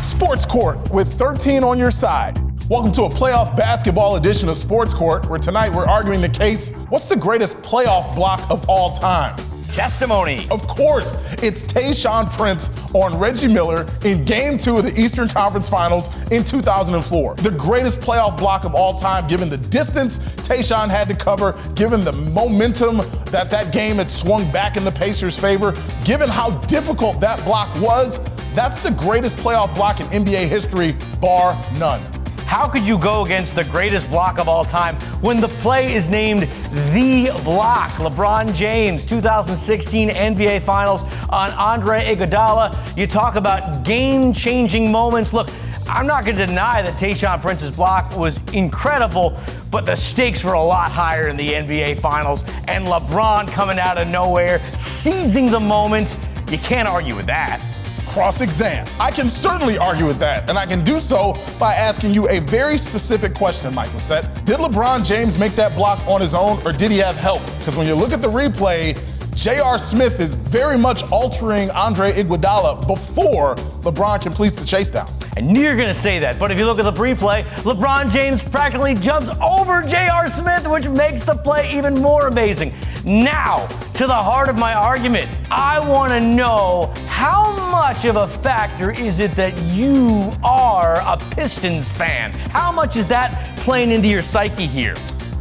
Sports Court with 13 on your side. Welcome to a playoff basketball edition of Sports Court, where tonight we're arguing the case, what's the greatest playoff block of all time? Testimony. Of course, it's Tayshaun Prince on Reggie Miller in Game 2 of the Eastern Conference Finals in 2004. The greatest playoff block of all time, given the distance Tayshaun had to cover, given the momentum that game had swung back in the Pacers' favor, given how difficult that block was. That's the greatest playoff block in NBA history, bar none. How could you go against the greatest block of all time when the play is named The Block? LeBron James, 2016 NBA Finals on Andre Iguodala. You talk about game-changing moments. Look, I'm not going to deny that Tayshaun Prince's block was incredible, but the stakes were a lot higher in the NBA Finals, and LeBron coming out of nowhere, seizing the moment. You can't argue with that. Cross-exam. I can certainly argue with that, and I can do so by asking you a very specific question, Mike Lacett. Did LeBron James make that block on his own, or did he have help? Because when you look at the replay, J.R. Smith is very much altering Andre Iguodala before LeBron completes the chase down. I knew you were going to say that, but if you look at the replay, LeBron James practically jumps over J.R. Smith, which makes the play even more amazing. Now, to the heart of my argument, I want to know, how much of a factor is it that you are a Pistons fan? How much is that playing into your psyche here?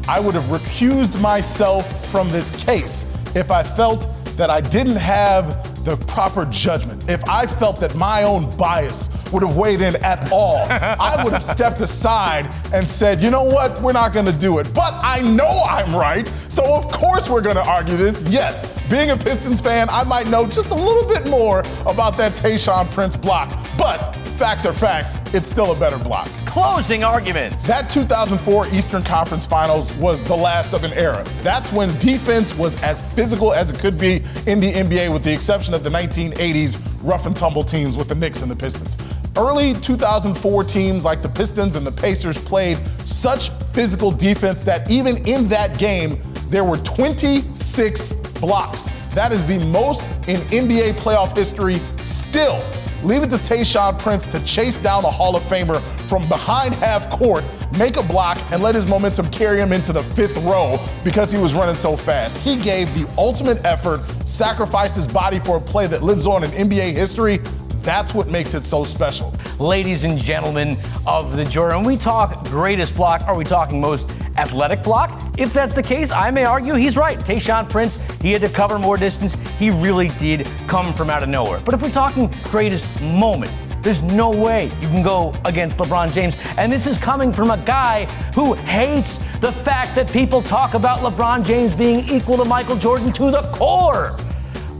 I would have recused myself from this case if I felt that I didn't have the proper judgment. If I felt that my own bias would have weighed in at all, I would have stepped aside and said, you know what, we're not gonna do it. But I know I'm right, so of course we're gonna argue this. Yes, being a Pistons fan, I might know just a little bit more about that Tayshaun Prince block, but facts are facts, it's still a better block. Closing arguments. That 2004 Eastern Conference Finals was the last of an era. That's when defense was as physical as it could be in the NBA, with the exception of the 1980s rough and tumble teams with the Knicks and the Pistons. Early 2004 teams like the Pistons and the Pacers played such physical defense that even in that game, there were 26 blocks. That is the most in NBA playoff history still. Leave it to Tayshaun Prince to chase down the Hall of Famer from behind half court, make a block, and let his momentum carry him into the fifth row because he was running so fast. He gave the ultimate effort, sacrificed his body for a play that lives on in NBA history. That's what makes it so special. Ladies and gentlemen of the jury, when we talk greatest block, are we talking most athletic block? If that's the case, I may argue he's right. Tayshaun Prince, he had to cover more distance. He really did come from out of nowhere. But if we're talking greatest moment, there's no way you can go against LeBron James. And this is coming from a guy who hates the fact that people talk about LeBron James being equal to Michael Jordan to the core.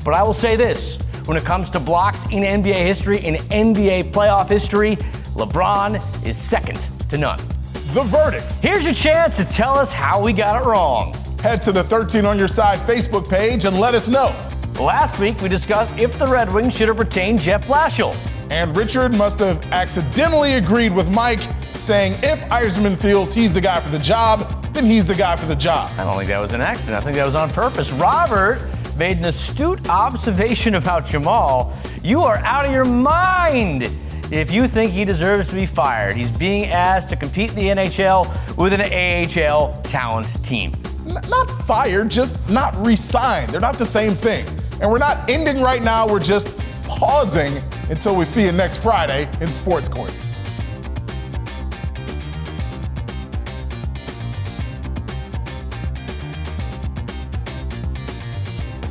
But I will say this, when it comes to blocks in NBA history, in NBA playoff history, LeBron is second to none. The verdict. Here's your chance to tell us how we got it wrong. Head to the 13 on your side Facebook page and let us know. Last week, we discussed if the Red Wings should have retained Jeff Blashill. And Richard must have accidentally agreed with Mike, saying if Yzerman feels he's the guy for the job, then he's the guy for the job. I don't think that was an accident. I think that was on purpose. Robert made an astute observation about Jamal. You are out of your mind if you think he deserves to be fired. He's being asked to compete in the NHL with an AHL talent team. Not fired, just not re-signed. They're not the same thing. And we're not ending right now, we're just pausing until we see you next Friday in Sports Court.